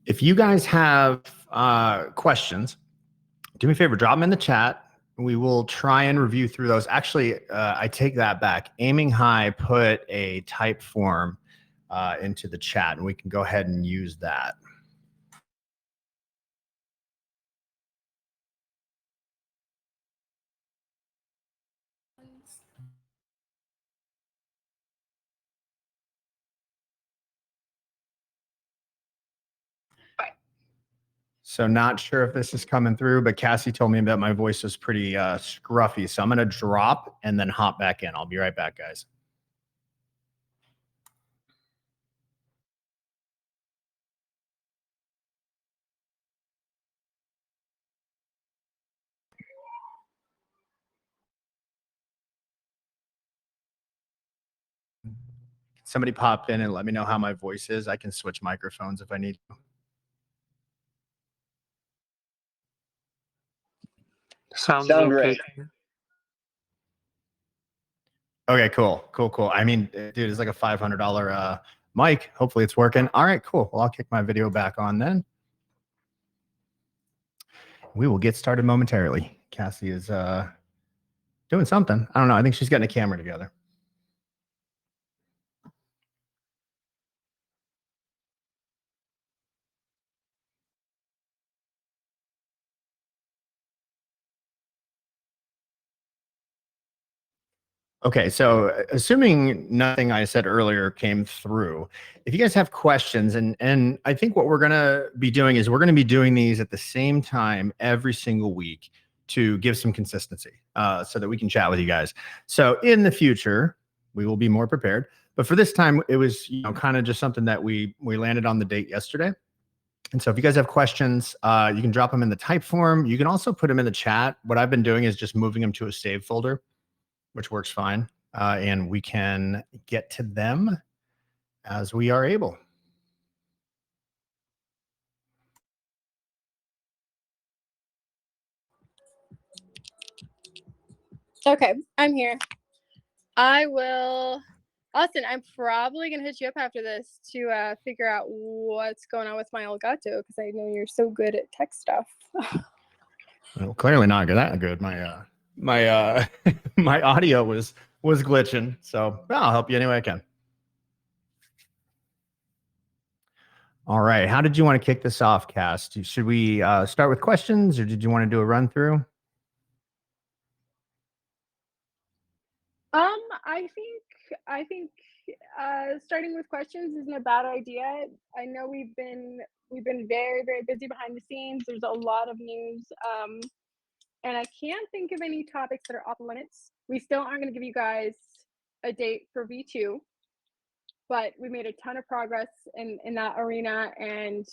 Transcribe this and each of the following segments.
If you guys have questions, do me a favor, drop them in the chat. We will try and review through those. Actually, I take that back. Aiming High put a type form into the chat, and we can go ahead and use that. So not sure if this is coming through, but Cassie told me that my voice is pretty scruffy. So I'm going to drop and then hop back in. I'll be right back, guys. Somebody pop in and let me know how my voice is. I can switch microphones if I need to. Sound great. Okay, cool. I mean, dude, it's like a $500 mic. Hopefully it's working. All right, cool. Well, I'll kick my video back on then. We will get started momentarily. Cassie is doing something. I don't know. I think she's getting a camera together. Okay, so assuming nothing I said earlier came through, if you guys have questions, and I think what we're gonna be doing is we're gonna be doing these at the same time every single week to give some consistency, so that we can chat with you guys. So in the future, we will be more prepared. But for this time, it was kind of just something that we landed on the date yesterday. And so if you guys have questions, you can drop them in the type form. You can also put them in the chat. What I've been doing is just moving them to a save folder, which works fine. And we can get to them as we are able. Okay, I'm here. Austin, I'm probably going to hit you up after this to figure out what's going on with my Elgato, because I know you're so good at tech stuff. Well, clearly not that good. My my audio was glitching, so I'll help you any way I can. All right, how did you want to kick this off, Cass? Should we start with questions, or did you want to do a run through? I think starting with questions isn't a bad idea. I know we've been very, very busy behind the scenes. There's a lot of news, and I can't think of any topics that are off limits. We still aren't going to give you guys a date for V2, but we made a ton of progress in that arena, and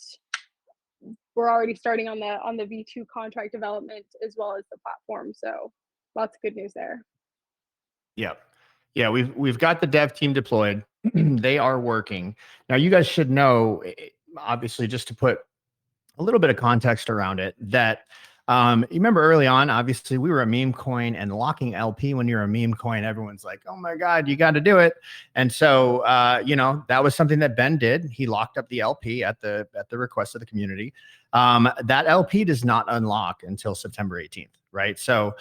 we're already starting on the V2 contract development as well as the platform. So lots of good news there. Yeah, we've got the dev team deployed. They are working. Now, you guys should know, obviously, just to put a little bit of context around it, that you remember early on, obviously, we were a meme coin, and locking LP when you're a meme coin, everyone's like, oh my God, you got to do it. And so, that was something that Ben did. He locked up the LP at the request of the community. That LP does not unlock until September 18th, right? So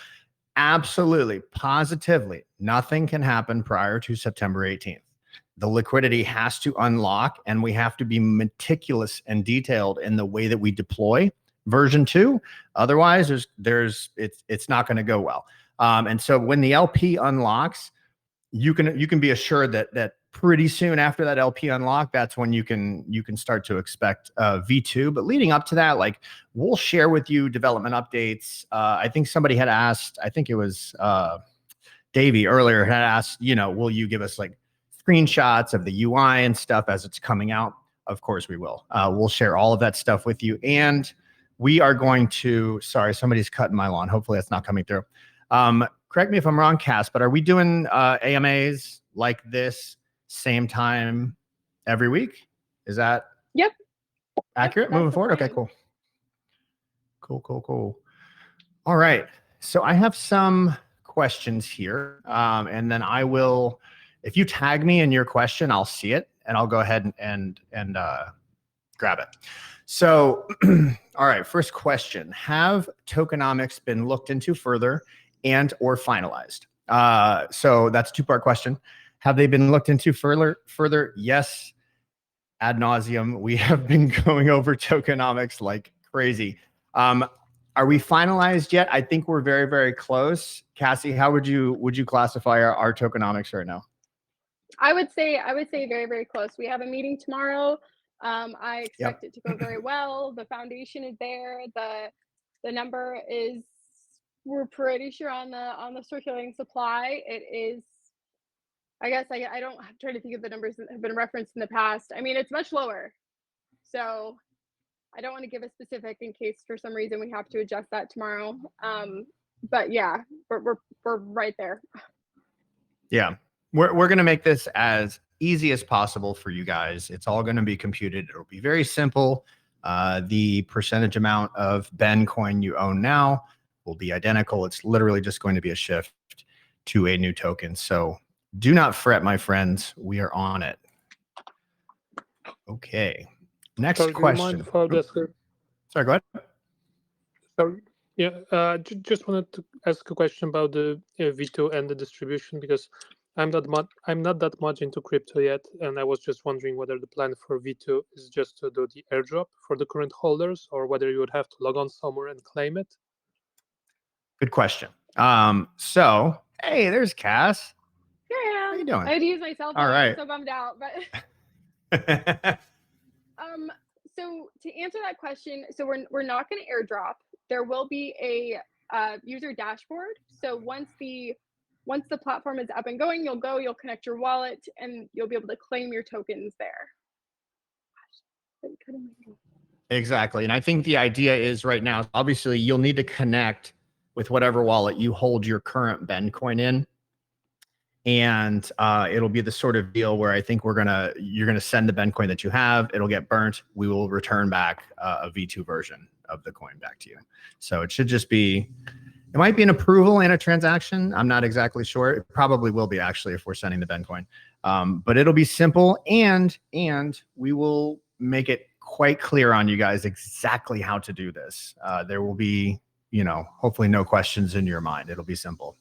absolutely, positively, nothing can happen prior to September 18th. The liquidity has to unlock, and we have to be meticulous and detailed in the way that we deploy version 2. Otherwise, it's not going to go well. And so when the LP unlocks, you can be assured that pretty soon after that LP unlock, that's when you can start to expect V2. But leading up to that, like, we'll share with you development updates. I think somebody had asked, I think it was Davey earlier, had asked, will you give us like screenshots of the UI and stuff as it's coming out? Of course we will. We'll share all of that stuff with you. And we are going to, sorry, somebody's cutting my lawn. Hopefully that's not coming through. Correct me if I'm wrong, Cass, but are we doing AMAs like this same time every week? Is that accurate? Moving forward? Okay, cool. Cool. All right. So I have some questions here. And then I will, if you tag me in your question, I'll see it and I'll go ahead and grab it. So, all right, first question. Have tokenomics been looked into further and or finalized? So that's a two-part question. Have they been looked into further? Yes, ad nauseum. We have been going over tokenomics like crazy. Are we finalized yet? I think we're very, very close. Cassie, how would you classify our tokenomics right now? I would say very, very close. We have a meeting tomorrow. I expect Yep. it to go very well. The foundation is there. The number is, we're pretty sure on the circulating supply. It is, I guess I don't, I'm trying to think of the numbers that have been referenced in the past. I mean, it's much lower. So I don't want to give a specific in case for some reason we have to adjust that tomorrow. But yeah, we're right there. Yeah. We're going to make this as easy as possible for you guys. It's all going to be computed. It'll be very simple. The percentage amount of Ben coin you own now will be identical. It's literally just going to be a shift to a new token. So do not fret, my friends. We are on it. Okay. Next Sorry, question. Do you mind if I ask Sorry, go ahead. Sorry. Yeah, just wanted to ask a question about the V2 and the distribution, because I'm not that much into crypto yet, and I was just wondering whether the plan for V2 is just to do the airdrop for the current holders, or whether you would have to log on somewhere and claim it. Good question. So hey, there's Cass. Yeah, How you doing? I had to use my cell phone. All right. I'm so bummed out, but so to answer that question, so we're not going to airdrop. There will be a user dashboard. So once the platform is up and going, you'll connect your wallet, and you'll be able to claim your tokens there. Exactly. And I think the idea is right now, obviously, you'll need to connect with whatever wallet you hold your current Ben coin in. And it'll be the sort of deal where I think you're gonna send the Ben coin that you have. It'll get burnt. We will return back a V2 version of the coin back to you. So it should just be, it might be an approval and a transaction. I'm not exactly sure. It probably will be actually if we're sending the Ben coin. But it'll be simple, and we will make it quite clear on you guys exactly how to do this. There will be, hopefully no questions in your mind. It'll be simple.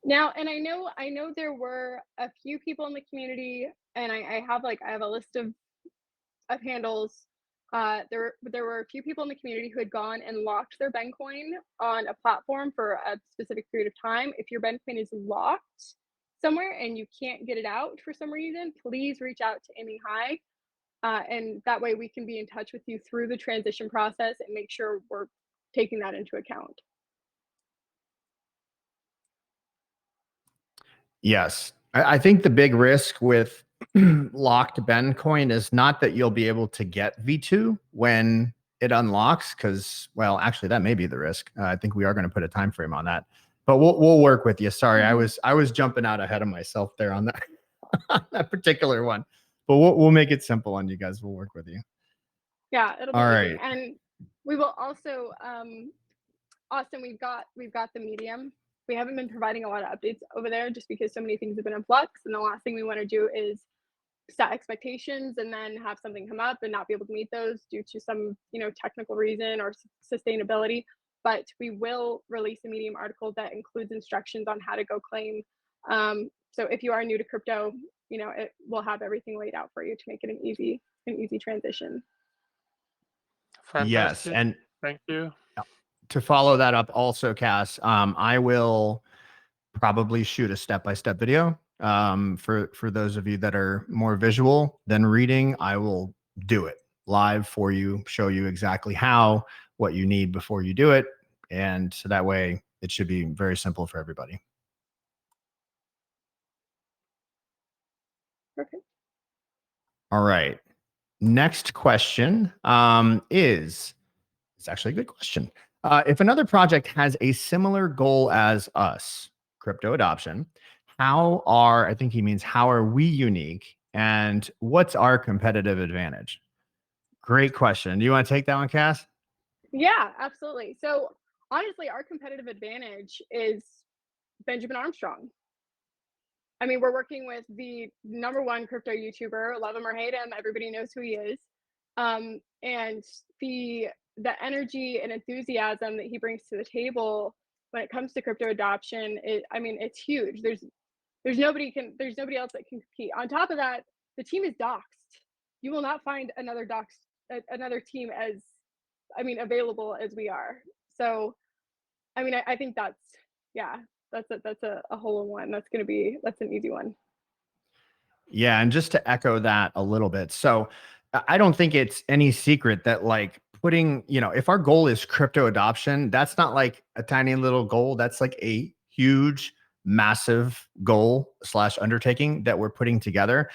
Now, and I know there were a few people in the community, and I have a list of handles. There were a few people in the community who had gone and locked their Ben coin on a platform for a specific period of time. If your Ben coin is locked somewhere and you can't get it out for some reason, please reach out to Aiming High, and that way we can be in touch with you through the transition process and make sure we're taking that into account. Yes. I think the big risk with locked Ben coin is not that you'll be able to get V2 when it unlocks, because, well, actually that may be the risk. I think we are going to put a time frame on that, but we'll work with you. Sorry, I was jumping out ahead of myself there on that on that particular one, but we'll make it simple on you guys. We'll work with you. Yeah, it'll be All easy. right. And we will also, Austin, we've got the Medium. We haven't been providing a lot of updates over there just because so many things have been in flux. And the last thing we want to do is set expectations and then have something come up and not be able to meet those due to some, technical reason or sustainability. But we will release a Medium article that includes instructions on how to go claim. So if you are new to crypto, it will have everything laid out for you to make it an easy transition. Fantastic. Yes, and thank you. to follow that up also, Cass, I will probably shoot a step-by-step video for those of you that are more visual than reading. I will do it live for you, show you exactly how, what you need before you do it. And so that way it should be very simple for everybody. Okay. All right. Next question it's actually a good question. If another project has a similar goal as us, crypto adoption, I think he means, how are we unique, and what's our competitive advantage? Great question. Do you want to take that one, Cass? Yeah, absolutely. So honestly, our competitive advantage is Benjamin Armstrong. I mean, we're working with the #1 crypto YouTuber. Love him or hate him, everybody knows who he is. And the energy and enthusiasm that he brings to the table when it comes to crypto adoption, I mean, it's huge. There's nobody else that can compete. On top of that, the team is doxed. You will not find another team as, I mean, available as we are. So, I mean, I think that's a hole in one. That's an easy one. Yeah, and just to echo that a little bit. So I don't think it's any secret that like putting, if our goal is crypto adoption, that's not like a tiny little goal. That's like a huge, massive goal / undertaking that we're putting together.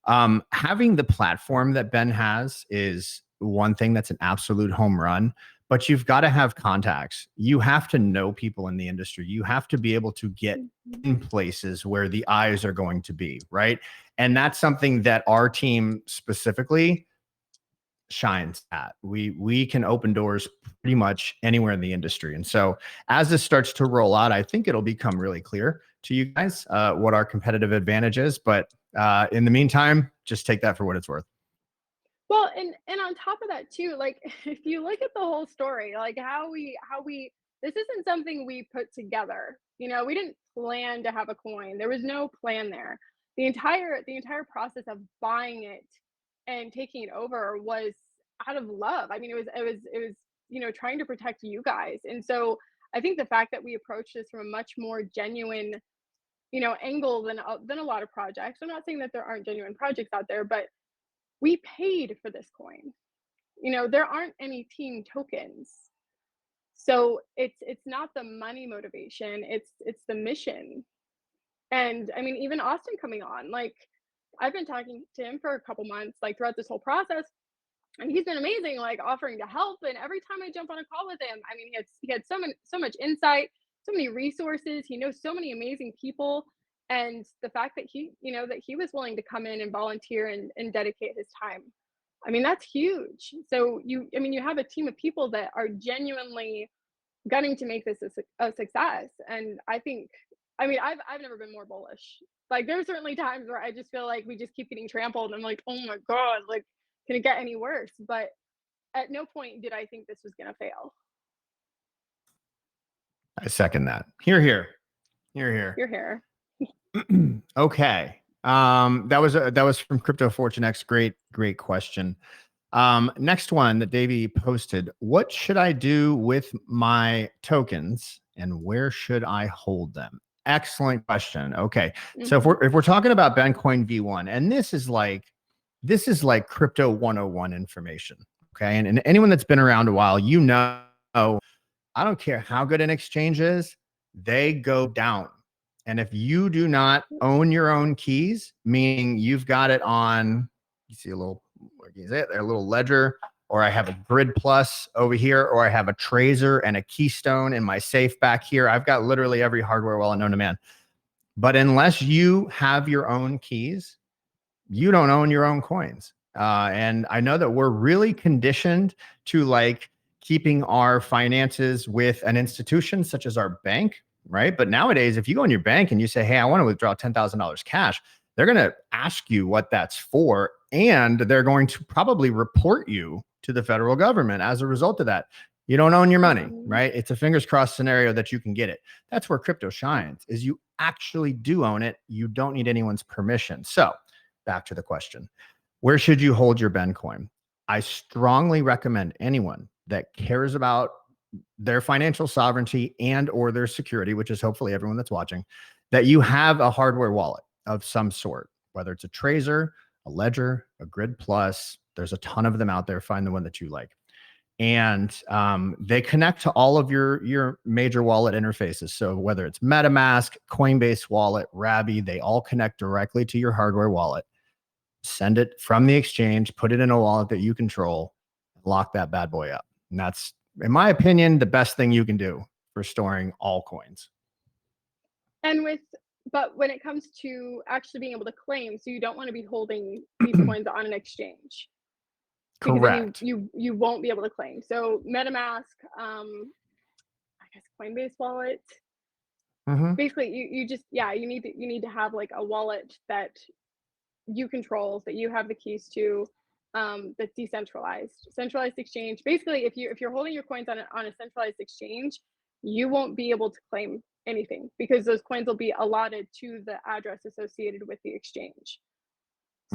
Having the platform that Ben has is one thing that's an absolute home run, but you've got to have contacts. You have to know people in the industry. You have to be able to get in places where the eyes are going to be, right? And that's something that our team specifically shines at. We can open doors pretty much anywhere in the industry. And so as this starts to roll out, I think it'll become really clear to you guys what our competitive advantage is. But in the meantime, just take that for what it's worth. Well, and on top of that too, like if you look at the whole story, like how we this isn't something we put together. You know, we didn't plan to have a coin. There was no plan there. The entire process of buying it and taking it over was out of love. I mean, it was trying to protect you guys. And so I think the fact that we approach this from a much more genuine angle than a lot of projects. I'm not saying that there aren't genuine projects out there, but we paid for this coin. There aren't any team tokens. So it's not the money motivation, it's the mission. And I mean, even Austin coming on, like I've been talking to him for a couple months, like throughout this whole process, and he's been amazing, like offering to help. And every time I jump on a call with him, I mean, he had so much insight, so many resources. He knows so many amazing people, and the fact that he was willing to come in and volunteer and dedicate his time. I mean, that's huge. So you have a team of people that are genuinely gunning to make this a success. And I think, I mean, I've never been more bullish. Like there's certainly times where I just feel like we just keep getting trampled. I'm like, oh my God, like, can it get any worse? But at no point did I think this was going to fail. I second that. Hear, hear. Hear, hear. You're here. Okay. That was from Crypto Fortune X. Great question. Next one that Davey posted. What should I do with my tokens and where should I hold them? Excellent question. Okay. So if we're talking about Bencoin V1, and this is like crypto 101 information. Okay. And anyone that's been around a while, I don't care how good an exchange is, they go down. And if you do not own your own keys, meaning you've got it on, you see a little ledger, or I have a Grid Plus over here, or I have a Tracer and a Keystone in my safe back here. I've got literally every hardware wallet known to man. But unless you have your own keys, you don't own your own coins. And I know that we're really conditioned to like keeping our finances with an institution such as our bank, right? But nowadays, if you go in your bank and you say, hey, I want to withdraw $10,000 cash, they're going to ask you what that's for. And they're going to probably report you to the federal government as a result of that. You don't own your money, right? It's a fingers crossed scenario that you can get it. That's where crypto shines, is you actually do own it. You don't need anyone's permission. So back to the question, where should you hold your Bencoin? I strongly recommend anyone that cares about their financial sovereignty and or their security, which is hopefully everyone that's watching, that you have a hardware wallet of some sort, whether it's a Tracer, a Ledger, a Grid Plus. There's a ton of them out there. Find the one that you like. And they connect to all of your major wallet interfaces. So whether it's MetaMask, Coinbase Wallet, Rabby, they all connect directly to your hardware wallet. Send it from the exchange, put it in a wallet that you control, lock that bad boy up. And that's, in my opinion, the best thing you can do for storing all coins. But when it comes to actually being able to claim, so you don't want to be holding these coins on an exchange. Correct. You won't be able to claim. So MetaMask, I guess Coinbase Wallet. Basically, you need to have like a wallet that you control, that you have the keys to, that's decentralized. Centralized exchange, basically, if you're holding your coins on a centralized exchange, you won't be able to claim anything because those coins will be allotted to the address associated with the exchange.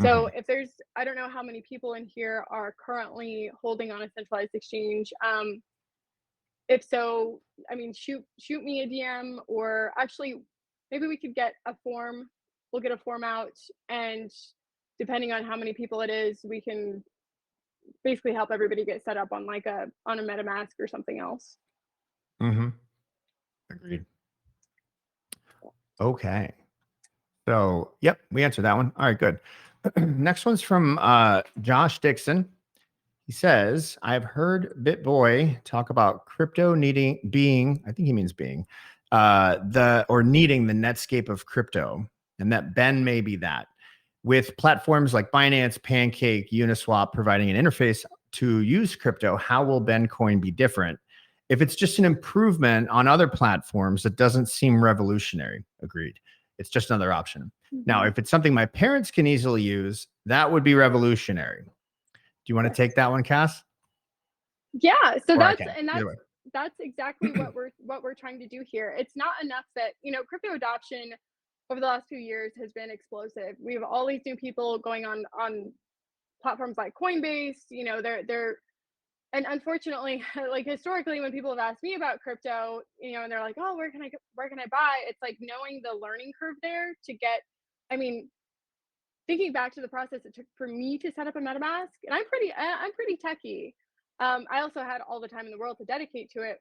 So if there's, I don't know how many people in here are currently holding on a centralized exchange. If so, I mean, shoot me a DM, or actually, maybe we could get a form. We'll get a form out, and depending on how many people it is, we can basically help everybody get set up on like on a MetaMask or something else. Agreed. Okay. So, yep, we answered that one. All right, good. Next one's from Josh Dixon. He says, I've heard BitBoy talk about crypto being, I think he means being, needing the Netscape of crypto, and that Ben may be that. With platforms like Binance, Pancake, Uniswap providing an interface to use crypto, how will BenCoin be different? If it's just an improvement on other platforms, it doesn't seem revolutionary. Agreed. It's just another option. Now, if it's something my parents can easily use, that would be revolutionary. Do you want to take that one, Cass? Yeah. So Or that's exactly what we're trying to do here. It's not enough that, crypto adoption over the last few years has been explosive. We have all these new people going on platforms like Coinbase. They're and unfortunately, like historically, when people have asked me about crypto, and they're like, "Oh, where can I buy?" It's like knowing the learning curve there to get. I mean, thinking back to the process it took for me to set up a MetaMask, and I'm pretty techie. I also had all the time in the world to dedicate to it.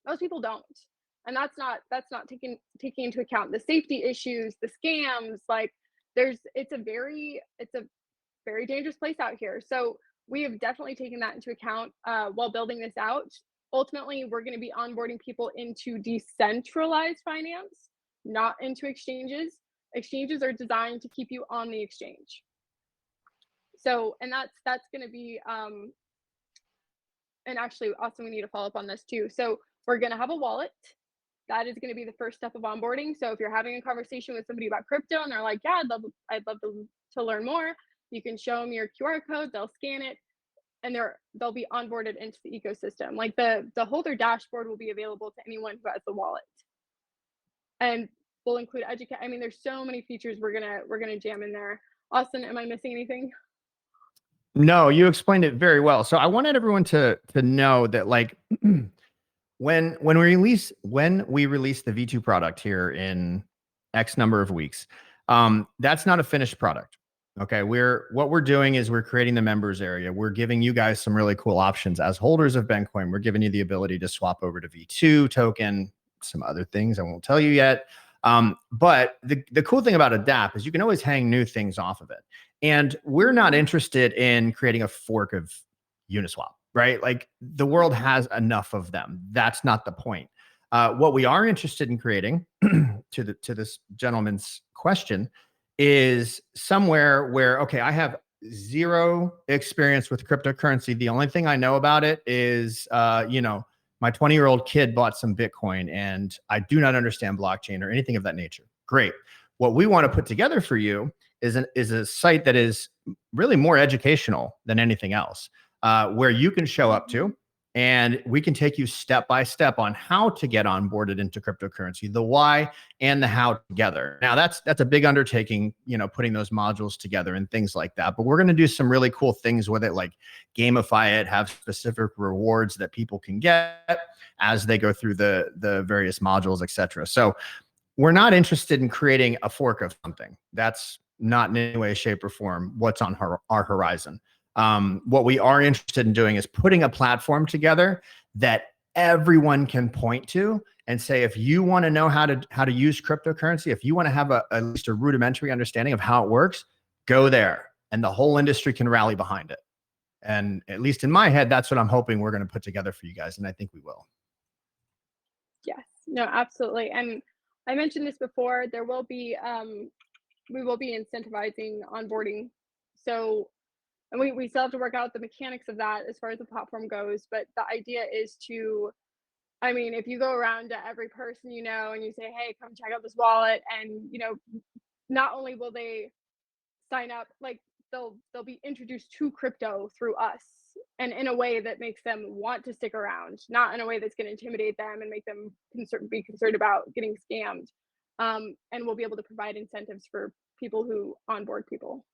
Most people don't, and that's not taking into account the safety issues, the scams. Like, it's a very dangerous place out here. So we have definitely taken that into account while building this out. Ultimately, we're going to be onboarding people into decentralized finance, not into exchanges. Exchanges are designed to keep you on the exchange. So, and that's going to be, and actually, also we need to follow up on this too. So we're going to have a wallet. That is going to be the first step of onboarding. So if you're having a conversation with somebody about crypto and they're like, "Yeah, I'd love to learn more," you can show them your QR code. They'll scan it, and they'll be onboarded into the ecosystem. Like the holder dashboard will be available to anyone who has the wallet, and we'll include educate. I mean, there's so many features we're gonna jam in there. Austin, am I missing anything? No, you explained it very well. So I wanted everyone to know that, like, when we release the V2 product here in X number of weeks, that's not a finished product. Okay, what we're doing is we're creating the members area. We're giving you guys some really cool options as holders of BenCoin. We're giving you the ability to swap over to V2 token, some other things I won't tell you yet. But the cool thing about Adapt is you can always hang new things off of it. And we're not interested in creating a fork of Uniswap, right? Like, the world has enough of them. That's not the point. What we are interested in creating, to this gentleman's question, is somewhere where, okay, I have zero experience with cryptocurrency. The only thing I know about it is, my 20-year-old kid bought some Bitcoin, and I do not understand blockchain or anything of that nature. Great. What we want to put together for you is a site that is really more educational than anything else, where you can show up to, and we can take you step by step on how to get onboarded into cryptocurrency, the why and the how together. Now, that's a big undertaking, putting those modules together and things like that. But we're going to do some really cool things with it, like gamify it, have specific rewards that people can get as they go through the various modules, etc. So we're not interested in creating a fork of something. That's not in any way, shape, or form what's on our horizon. What we are interested in doing is putting a platform together that everyone can point to and say, if you want to know how to use cryptocurrency, if you want to have at least a rudimentary understanding of how it works, go there, and the whole industry can rally behind it. And at least in my head, that's what I'm hoping we're going to put together for you guys, and I think we will. Yes, no, absolutely. And I mentioned this before. There will be we will be incentivizing onboarding. So, and we still have to work out the mechanics of that as far as the platform goes. But the idea is to, I mean, if you go around to every person and you say, "Hey, come check out this wallet," and not only will they sign up, like, they'll be introduced to crypto through us, and in a way that makes them want to stick around, not in a way that's going to intimidate them and make them be concerned about getting scammed. And we'll be able to provide incentives for people who onboard people.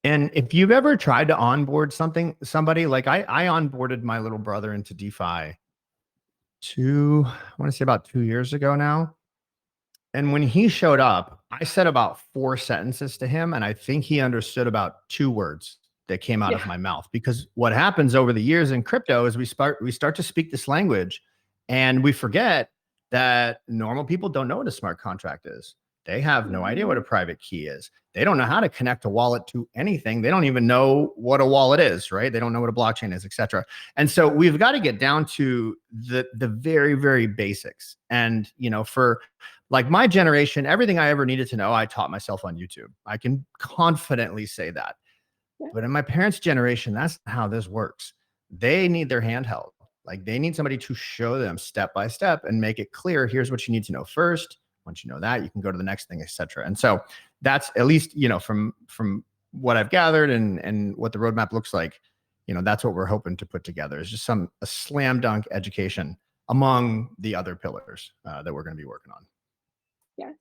And if you've ever tried to onboard somebody, like I onboarded my little brother into DeFi I want to say about 2 years ago now. And when he showed up, I said about 4 sentences to him, and I think he understood about 2 words that came out of my mouth. Because what happens over the years in crypto is we start to speak this language, and we forget that normal people don't know what a smart contract is. They have no idea what a private key is. They don't know how to connect a wallet to anything. They don't even know what a wallet is, right? They don't know what a blockchain is, et cetera. And so we've got to get down to the very, very basics. And, you know, for like my generation, everything I ever needed to know, I taught myself on YouTube. I can confidently say that. But in my parents' generation, that's not how this works. They need their hand held. Like they need somebody to show them step by step and make it clear. Here's what you need to know first. Once you know that, you can go to the next thing, etc. And so that's, at least, you know, from what I've gathered and what the roadmap looks like, you know, that's what we're hoping to put together, is just a slam dunk education among the other pillars that we're going to be working on. Yes.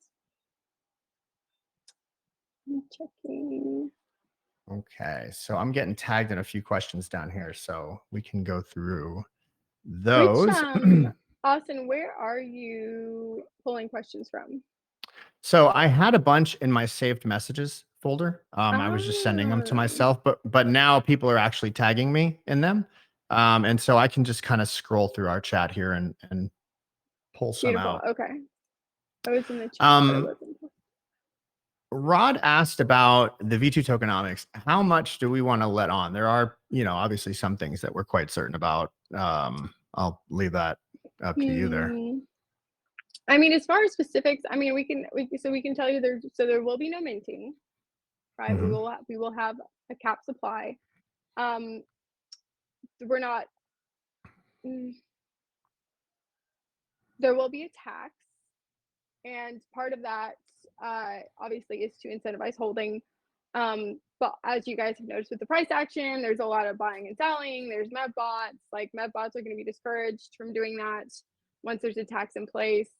I'm checking. Okay, so I'm getting tagged in a few questions down here, so we can go through those. Austin, where are you pulling questions from? So I had a bunch in my saved messages folder. I was just sending them to myself, but now people are actually tagging me in them. And so I can just kind of scroll through our chat here and pull some out. Okay. I was in the chat, but I wasn't. Rod asked about the V2 tokenomics. How much do we want to let on? There are, you know, obviously some things that we're quite certain about. I'll leave that up to you there. I mean, as far as specifics, I mean, we can tell you there will be no minting, right? We will have a cap supply. We're not. There will be a tax, and part of that obviously is to incentivize holding. But as you guys have noticed with the price action, there's a lot of buying and selling. There's MEV bots. Like MEV bots are going to be discouraged from doing that once there's a tax in place.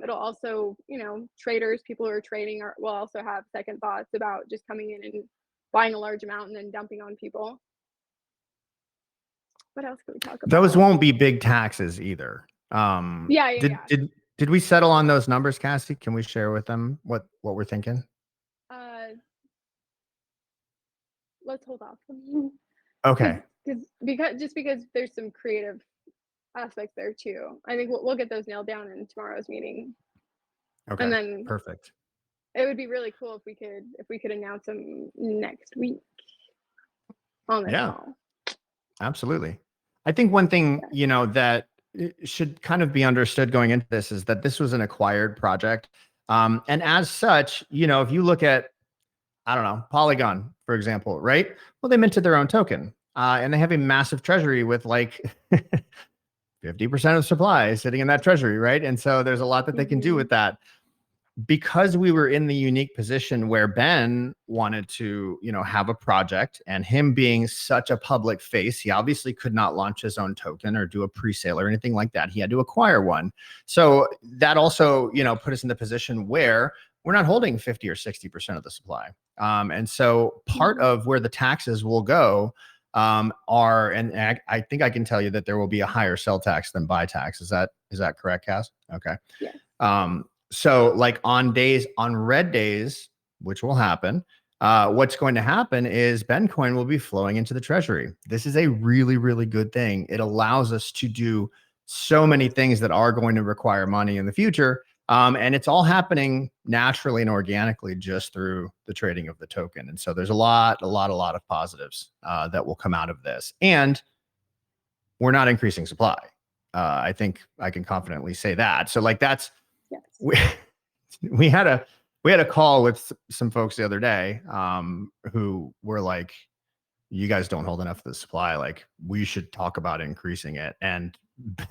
It'll also, you know, traders, people who are trading will also have second thoughts about just coming in and buying a large amount and then dumping on people. What else could we talk about? Those won't be big taxes either. Did we settle on those numbers, Cassie? Can we share with them what we're thinking? Let's hold off. Okay. Because there's some creative aspects there too. I think we'll get those nailed down in tomorrow's meeting. Okay. And then perfect. It would be really cool if we could announce them next week on the call. Absolutely. I think one thing, you know, that should kind of be understood going into this is that this was an acquired project. And as such, you know, if you look at, I don't know, Polygon, for example, right? Well, they minted their own token and they have a massive treasury with like 50% of supply sitting in that treasury, right? And so there's a lot that they can do with that. Because we were in the unique position where Ben wanted to, you know, have a project, and him being such a public face, he obviously could not launch his own token or do a pre-sale or anything like that. He had to acquire one. So that also, you know, put us in the position where we're not holding 50 or 60% of the supply. And so part of where the taxes will go are, and I think I can tell you that there will be a higher sell tax than buy tax. Is that correct, Cass? Okay. Yeah. So like on red days, which will happen, what's going to happen is Ben coin will be flowing into the treasury. This is a really, really good thing. It allows us to do so many things that are going to require money in the future. And it's all happening naturally and organically just through the trading of the token. And so there's a lot of positives that will come out of this. And we're not increasing supply. I think I can confidently say that. So like that's, we had a call with some folks the other day who were like, you guys don't hold enough of the supply, like we should talk about increasing it. And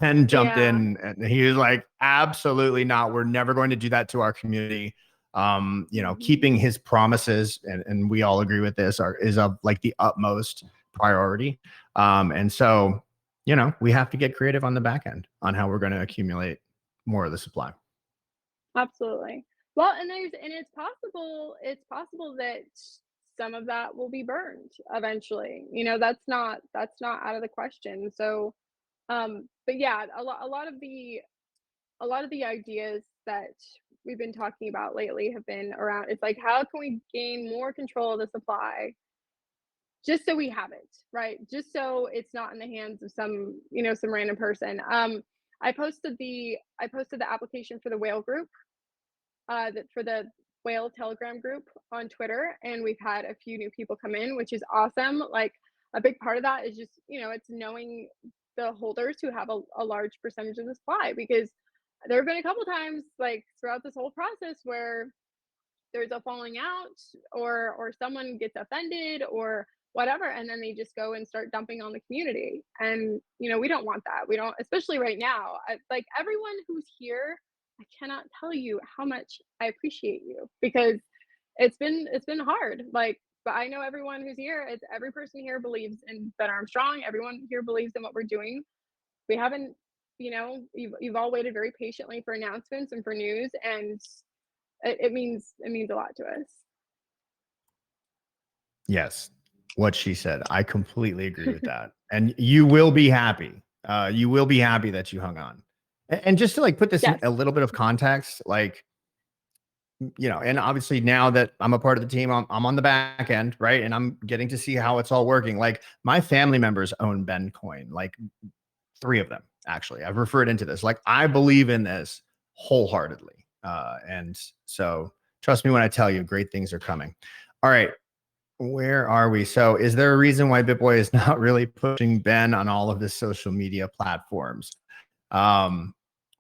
Ben jumped in and he was like, absolutely not, we're never going to do that to our community. You know, keeping his promises, and we all agree with this, is of like the utmost priority. And so, you know, we have to get creative on the back end on how we're going to accumulate more of the supply. Absolutely. Well, and it's possible that some of that will be burned eventually. You know, that's not out of the question. So, but yeah, a lot of the ideas that we've been talking about lately have been around, it's like, how can we gain more control of the supply just so we have it, right? Just so it's not in the hands of some, you know, some random person. I posted the application for the whale group, for the whale Telegram group on Twitter, and we've had a few new people come in, which is awesome. Like, a big part of that is just, you know, it's knowing the holders who have a large percentage of the supply, because there have been a couple times, like, throughout this whole process, where there's a falling out, or someone gets offended or whatever, and then they just go and start dumping on the community. And you know, we don't want that. We don't, especially right now. Like, everyone who's here, I cannot tell you how much I appreciate you, because it's been hard. Like, but I know everyone who's here, it's every person here believes in Ben Armstrong. Everyone here believes in what we're doing. We haven't, you know, you've all waited very patiently for announcements and for news, and it means a lot to us. Yes, what she said. I completely agree with that. And you will be happy. You will be happy that you hung on. And just to like put this in Yes. a little bit of context, like, you know, and obviously now that I'm a part of the team, I'm on the back end, right? And I'm getting to see how it's all working. Like, my family members own Ben Coin, like 3 of them, actually. I've referred into this. Like, I believe in this wholeheartedly. And so trust me when I tell you, great things are coming. All right. Where are we? So is there a reason why BitBoy is not really pushing Ben on all of the social media platforms?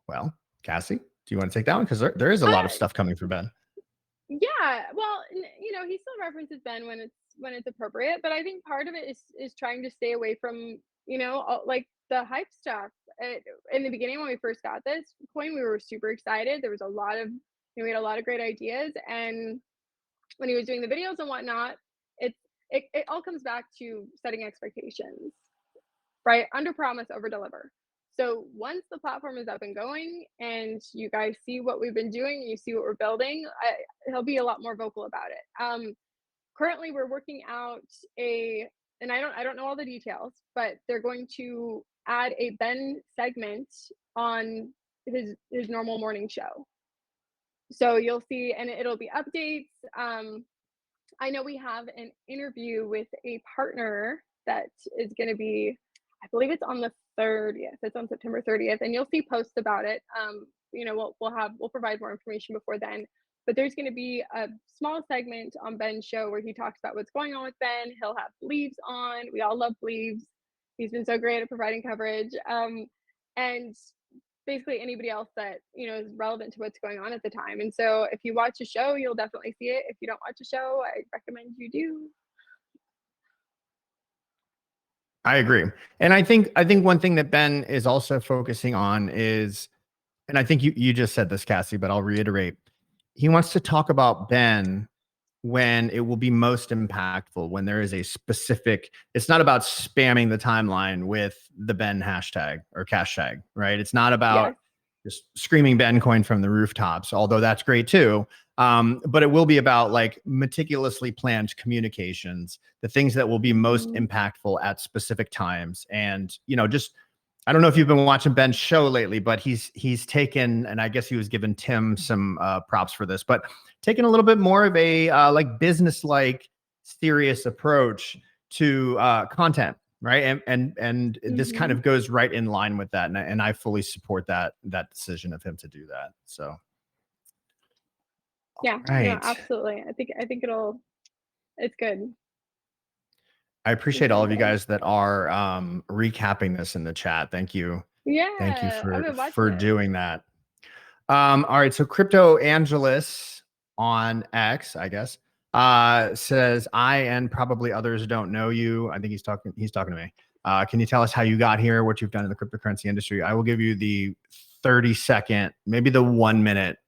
Well, Cassie, do you want to take that one? Because there is a lot of stuff coming for Ben. Yeah, well, you know, he still references Ben when it's appropriate, but I think part of it is trying to stay away from, you know, like, the hype stuff. In the beginning, when we first got this coin, we were super excited. There was a lot of, you know, we had a lot of great ideas, and when he was doing the videos and whatnot, it all comes back to setting expectations, right? Under promise, over deliver. So once the platform is up and going and you guys see what we've been doing, you see what we're building, he'll be a lot more vocal about it. Currently, we're working out and I don't know all the details, but they're going to add a Ben segment on his normal morning show. So you'll see, and it'll be updates. I know we have an interview with a partner that is going to be, I believe it's on the 30th. It's on September 30th, and you'll see posts about it. You know, we'll provide more information before then. But there's going to be a small segment on Ben's show where he talks about what's going on with Ben. He'll have Bleaves on. We all love Bleaves. He's been so great at providing coverage. And basically anybody else that, you know, is relevant to what's going on at the time. And so if you watch a show, you'll definitely see it. If you don't watch a show, I recommend you do. I agree. And I think one thing that Ben is also focusing on is, and I think you just said this, Cassie, but I'll reiterate. He wants to talk about Ben when it will be most impactful, when there is a specific, it's not about spamming the timeline with the Ben hashtag or cash tag, right? It's not about just screaming Ben coin from the rooftops, although that's great too. But it will be about like meticulously planned communications, the things that will be most impactful at specific times. And, you know, just, I don't know if you've been watching Ben's show lately, but he's taken, and I guess he was giving Tim some props for this, but taking a little bit more of a like business-like serious approach to content, right? And this kind of goes right in line with that, and I fully support that decision of him to do that. So Yeah, right. no, absolutely. I think it's good. I appreciate all of you guys that are recapping this in the chat. Thank you. Yeah, Thank you I've been watching for it. doing that. All right, so Crypto Angelus on X, I guess, says, I and probably others don't know you. I think he's talking to me. Can you tell us how you got here, what you've done in the cryptocurrency industry? I will give you the 30-second, maybe the 1 minute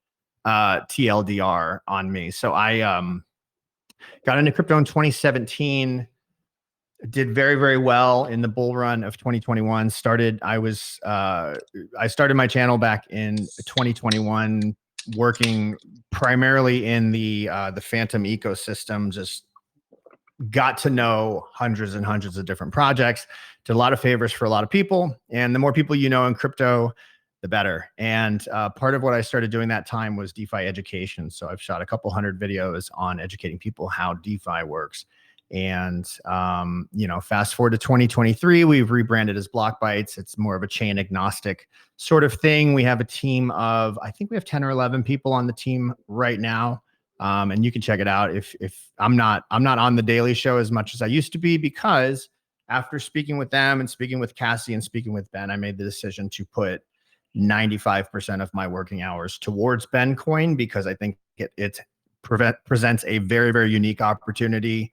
TLDR on me. So I got into crypto in 2017. Did very, very well in the bull run of 2021. I started my channel back in 2021, working primarily in the Phantom ecosystem. Just got to know hundreds and hundreds of different projects. Did a lot of favors for a lot of people, and the more people you know in crypto, the better. And part of what I started doing that time was DeFi education. So I've shot a couple hundred videos on educating people how DeFi works. And, fast forward to 2023, we've rebranded as Block Bytes. It's more of a chain agnostic sort of thing. We have a team of, I think we have 10 or 11 people on the team right now. And you can check it out. If I'm not on the daily show as much as I used to be, because after speaking with them and speaking with Cassie and speaking with Ben, I made the decision to put 95% of my working hours towards Ben Coin, because I think it presents a very, very unique opportunity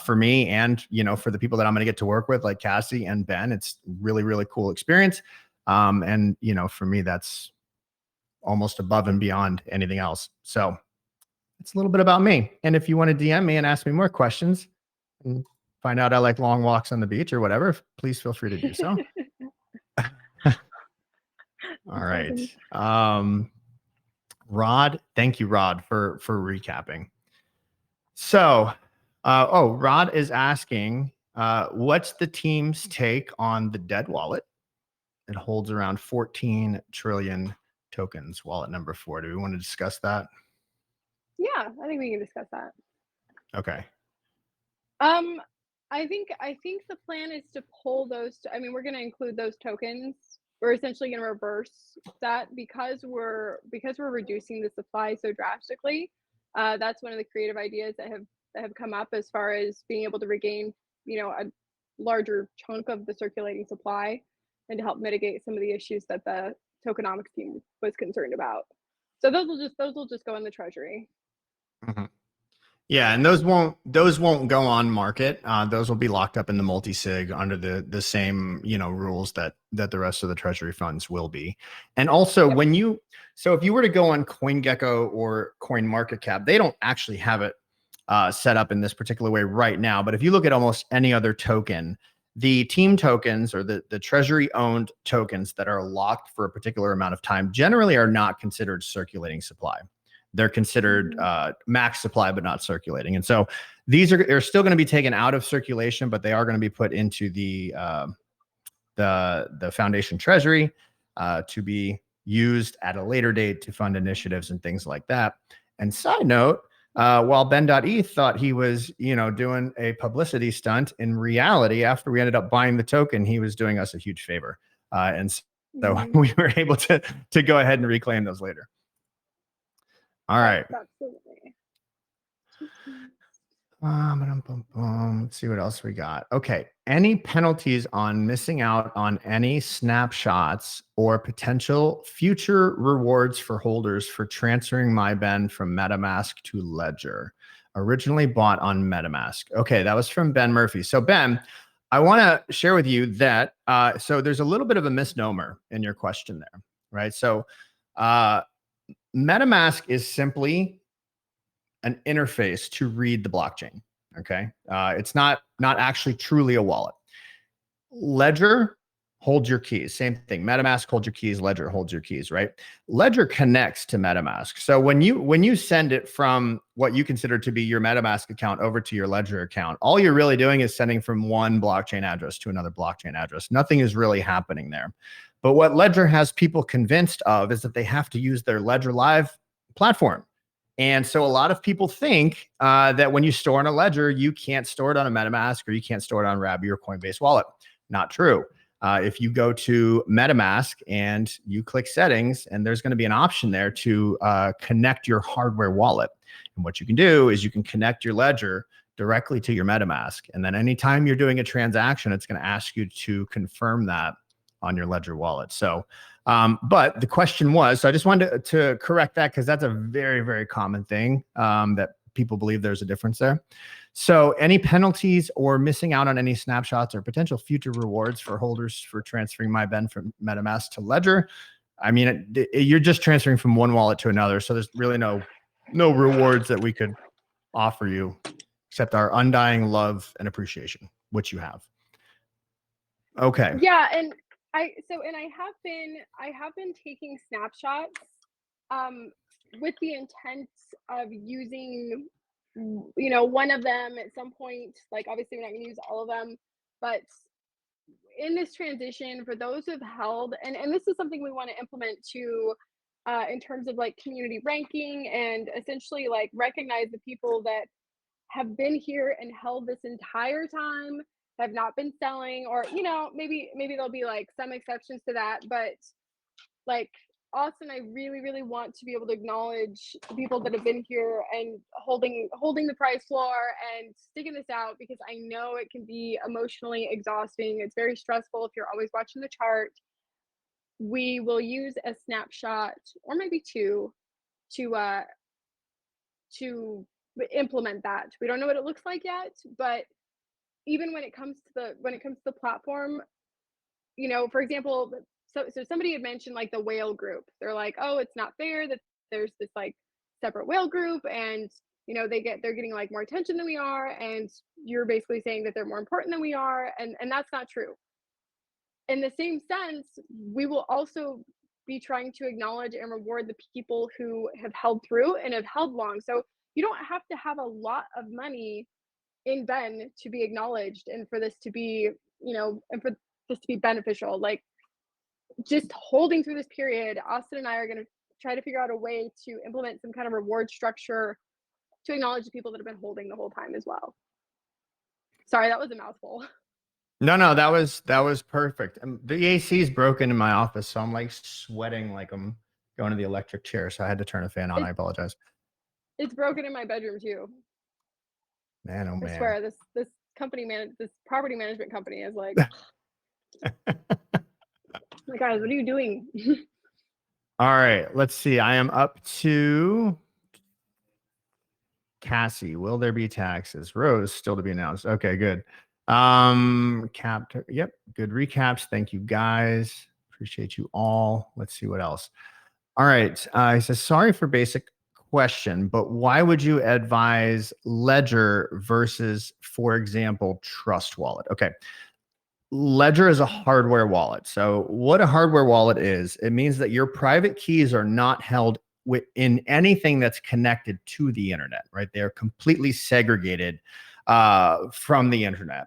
for me, and for the people that I'm going to get to work with, like Cassie and Ben. It's really, really cool experience. And for me, that's almost above and beyond anything else. So it's a little bit about me. And if you want to DM me and ask me more questions and find out I like long walks on the beach or whatever, please feel free to do so. All right. Rod, thank you, Rod, for recapping. So, Rod is asking, what's the team's take on the dead wallet? It holds around 14 trillion tokens, wallet number 4. Do we want to discuss that? Yeah, I think we can discuss that. Okay. I think the plan is to pull those. I mean, we're going to include those tokens. We're essentially going to reverse that because we're reducing the supply so drastically. That's one of the creative ideas that have come up as far as being able to regain, a larger chunk of the circulating supply, and to help mitigate some of the issues that the tokenomics team was concerned about. So those will just go in the treasury. Mm-hmm. Yeah, and those won't go on market. Those will be locked up in the multi-sig under the same rules that the rest of the treasury funds will be. And also, yep. If you were to go on CoinGecko or CoinMarketCap, they don't actually have it set up in this particular way right now. But if you look at almost any other token, the team tokens or the treasury owned tokens that are locked for a particular amount of time generally are not considered circulating supply. They're considered max supply, but not circulating. And so these are still going to be taken out of circulation, but they are going to be put into the foundation treasury to be used at a later date to fund initiatives and things like that. And side note, while Ben.eth thought he was, doing a publicity stunt, in reality, after we ended up buying the token, he was doing us a huge favor. And so we were able to go ahead and reclaim those later. All right. Absolutely. Let's see what else we got. Okay. Any penalties on missing out on any snapshots or potential future rewards for holders for transferring my Ben from MetaMask to Ledger? Originally bought on MetaMask. Okay. That was from Ben Murphy. So Ben, I want to share with you that, so there's a little bit of a misnomer in your question there, right? So, MetaMask is simply an interface to read the blockchain. Okay. It's not actually truly a wallet. Ledger holds your keys. Same thing. MetaMask holds your keys. Ledger holds your keys, right? Ledger connects to MetaMask. So when you send it from what you consider to be your MetaMask account over to your Ledger account, all you're really doing is sending from one blockchain address to another blockchain address. Nothing is really happening there. But what Ledger has people convinced of is that they have to use their Ledger Live platform. And so a lot of people think that when you store on a Ledger, you can't store it on a MetaMask or you can't store it on Rabby or Coinbase Wallet. Not true. If you go to MetaMask and you click settings, and there's going to be an option there to connect your hardware wallet. And what you can do is you can connect your Ledger directly to your MetaMask. And then anytime you're doing a transaction, it's going to ask you to confirm that on your Ledger wallet. So, but the question was, so I just wanted to correct that, because that's a very, very common thing that people believe there's a difference there. So any penalties or missing out on any snapshots or potential future rewards for holders for transferring my Ben from MetaMask to Ledger? I mean, you're just transferring from one wallet to another. So there's really no rewards that we could offer you except our undying love and appreciation, which you have. Okay. Yeah, and I have been taking snapshots with the intent of using one of them at some point. Like obviously we're not going to use all of them, but in this transition for those who've held, and this is something we want to implement too, in terms of like community ranking and essentially like recognize the people that have been here and held this entire time, have not been selling, or maybe there'll be like some exceptions to that, but like Austin, I really want to be able to acknowledge the people that have been here and holding the price floor and sticking this out, because I know it can be emotionally exhausting. It's very stressful if you're always watching the chart. We will use a snapshot or maybe two to implement that. We don't know what it looks like yet, but even when it comes to the platform, for example, so somebody had mentioned like the whale group. They're like, oh, it's not fair that there's this like separate whale group, and they're getting like more attention than we are, and you're basically saying that they're more important than we are, and that's not true. In the same sense, we will also be trying to acknowledge and reward the people who have held through and have held long. So you don't have to have a lot of money in Ben to be acknowledged and for this to be, and for this to be beneficial. Like just holding through this period, Austin and I are going to try to figure out a way to implement some kind of reward structure to acknowledge the people that have been holding the whole time as well. Sorry, that was a mouthful. No, that was perfect. The AC is broken in my office, so I'm like sweating like I'm going to the electric chair. So I had to turn a fan on. I apologize. It's broken in my bedroom too. Man, oh man! I swear, this this property management company is like, my guys, what are you doing? All right, let's see. I am up to Cassie. Will there be taxes? Rose still to be announced. Okay, good. Yep, good recaps. Thank you guys. Appreciate you all. Let's see what else. All right. He says, sorry for basic question, but why would you advise Ledger versus, for example, Trust Wallet? Okay. Ledger is a hardware wallet. So what a hardware wallet is, it means that your private keys are not held in anything that's connected to the internet, right? They're completely segregated from the internet.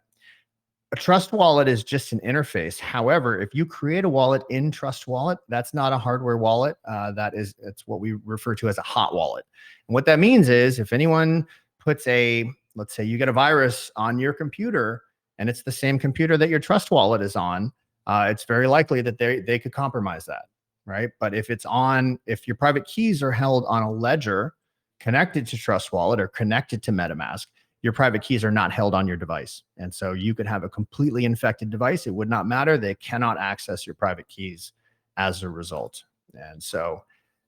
A Trust Wallet is just an interface. However, if you create a wallet in Trust Wallet, that's not a hardware wallet. It's what we refer to as a hot wallet. And what that means is if anyone puts let's say you get a virus on your computer and it's the same computer that your Trust Wallet is on, it's very likely that they could compromise that, right? But if your private keys are held on a ledger connected to Trust Wallet or connected to MetaMask, your private keys are not held on your device. And so you could have a completely infected device. It would not matter. They cannot access your private keys as a result. And so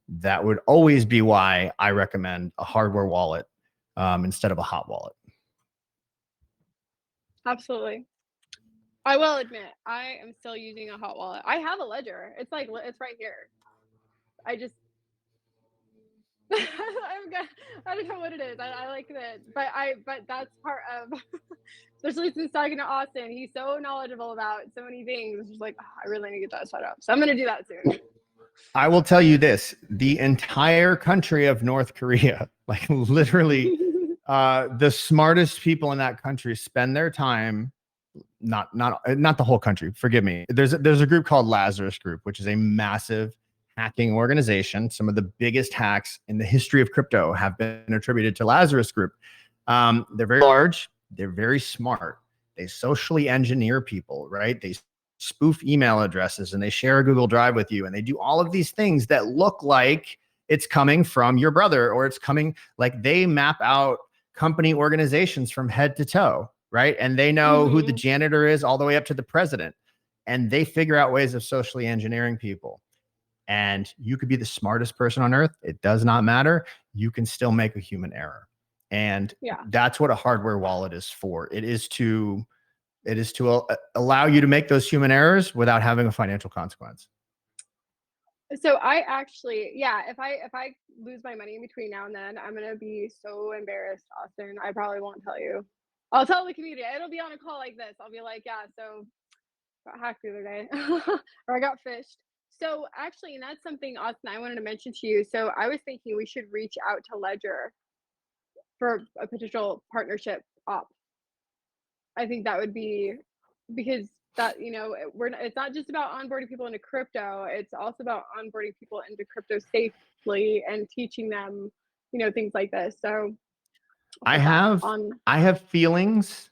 that would always be why I recommend a hardware wallet instead of a hot wallet. Absolutely. I will admit, I am still using a hot wallet. I have a Ledger. It's like, it's right here. I just, I don't know what it is. I like that, but that's part of, especially since talking to Austin, he's so knowledgeable about so many things. It's just like, oh, I really need to get that set up. So I'm going to do that soon. I will tell you this, the entire country of North Korea, like literally the smartest people in that country spend their time, not the whole country, forgive me. There's a group called Lazarus Group, which is a massive hacking organization. Some of the biggest hacks in the history of crypto have been attributed to Lazarus Group. They're very large. They're very smart. They socially engineer people, right? They spoof email addresses and they share a Google Drive with you. And they do all of these things that look like it's coming from your brother, or it's coming, like they map out company organizations from head to toe, right? And they know who the janitor is all the way up to the president. And they figure out ways of socially engineering people. And you could be the smartest person on earth. It does not matter. You can still make a human error. And that's what a hardware wallet is for. It is to allow you to make those human errors without having a financial consequence. So I actually, yeah, if I lose my money in between now and then, I'm gonna be so embarrassed, Austin. I probably won't tell you. I'll tell the community. It'll be on a call like this. I'll be like, yeah, so got hacked the other day, or I got fished. So actually, and that's something, Austin, I wanted to mention to you. So I was thinking we should reach out to Ledger for a potential partnership op. I think that would be because that it's not just about onboarding people into crypto. It's also about onboarding people into crypto safely and teaching them, things like this. So I'll I put that have on. I have feelings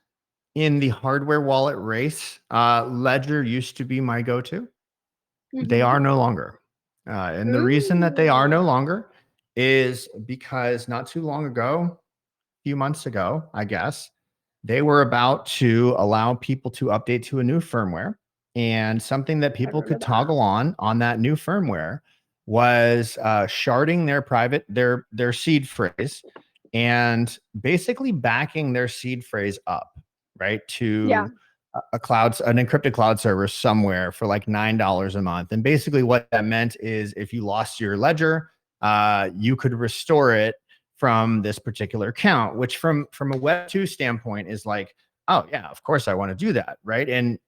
in the hardware wallet race. Ledger used to be my go-to. They Hmm. are no longer. And the reason that they are Ooh, no longer is because not too long ago, a few months ago, I guess, they were about to allow people to update to a new firmware. And something that I people remember could that. toggle on that new firmware was sharding their seed phrase and basically backing their seed phrase up, right, Yeah. to an encrypted cloud server somewhere for like $9 a month. And basically what that meant is if you lost your ledger, you could restore it from this particular account, which from a Web2 standpoint is like, oh yeah, of course I want to do that, right? And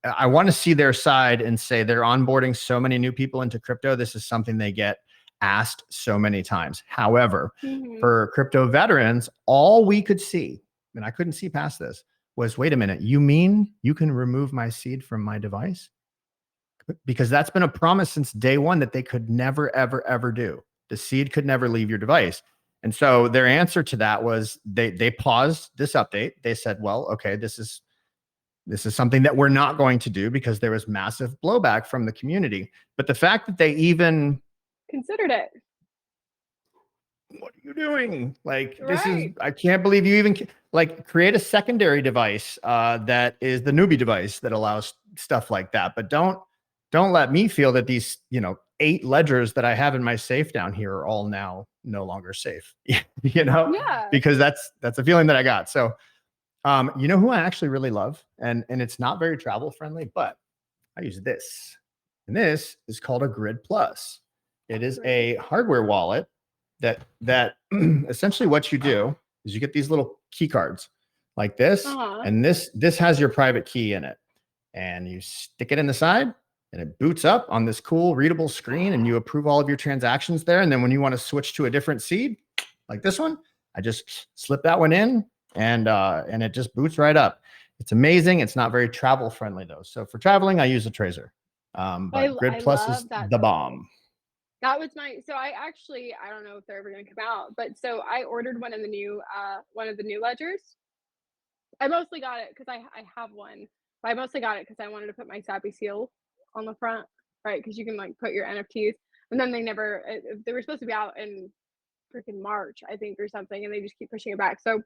I want to see their side and say they're onboarding so many new people into crypto. This is something they get asked so many times. However, Hmm. for crypto veterans, all we could see, and I couldn't see past this, was wait a minute, you mean you can remove my seed from my device? Because that's been a promise since day one that they could never, ever, ever do. The seed could never leave your device. And so their answer to that was they paused this update. They said, well, okay, this is something that we're not going to do because there was massive blowback from the community. But the fact that they even, Considered it. what are you doing? Like, this is, Right. I can't believe you even like create a secondary device that is the newbie device that allows stuff like that. But don't let me feel that these, 8 ledgers that I have in my safe down here are all now no longer safe, Yeah. because that's a feeling that I got. So, who I actually really love, and it's not very travel friendly, but I use this. And this is called a Grid Plus. It is Great. a hardware wallet that essentially what you do is you get these little key cards like this, Uh-huh. and this has your private key in it. And you stick it in the side and it boots up on this cool readable screen and you approve all of your transactions there. And then when you want to switch to a different seed, like this one, I just slip that one in and it just boots right up. It's amazing. It's not very travel friendly though. So for traveling, I use a Tracer. But Grid I Plus is love that the though. bomb. That was so I don't know if they're ever gonna come out, but so I ordered one of the new ledgers. I mostly got it because I have one, but I mostly got it because I wanted to put my Sappy seal on the front, right? Because you can like put your NFTs, and then they were supposed to be out in freaking March, I think, or something, and they just keep pushing it back. So,